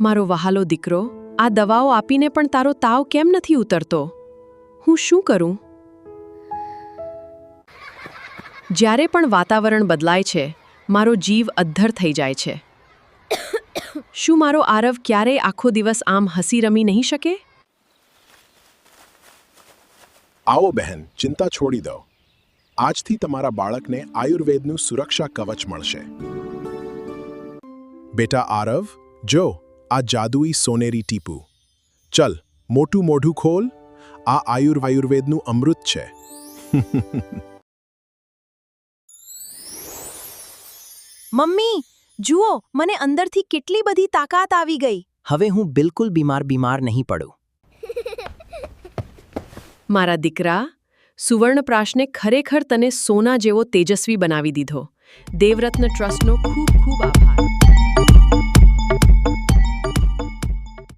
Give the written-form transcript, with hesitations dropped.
મારો વહાલો દીકરો, આ દવાઓ આપીને પણ તારો તાવ કેમ નથી ઉતરતો? હું શું કરું? જ્યારે પણ વાતાવરણ બદલાય છે, મારો જીવ અદ્ધર થઈ જાય છે. શું મારો આરવ ક્યારેય આખો દિવસ આમ હસી રમી નહીં શકે? આવો બહેન, ચિંતા છોડી દો. આજથી તમારા બાળકને આયુર્વેદનું સુરક્ષા કવચ મળશે. બેટા આરવ, જો આ જાદુઈ સોનેરી ટીપું. ચલ, મોટું મોઢું ખોલ. આ આયુર્વેદનું અમૃત છે. મમ્મી, જુઓ, મને અંદરથી કેટલી બધી તાકાત આવી ગઈ. હવે હું બિલકુલ બીમાર નહીં પડું. મારા દીકરા, સુવર્ણપ્રાશને ખરેખર તને સોના જેવો તેજસ્વી બનાવી દીધો. દેવરત્ન ટ્રસ્ટનો ખૂબ ખૂબ આભાર.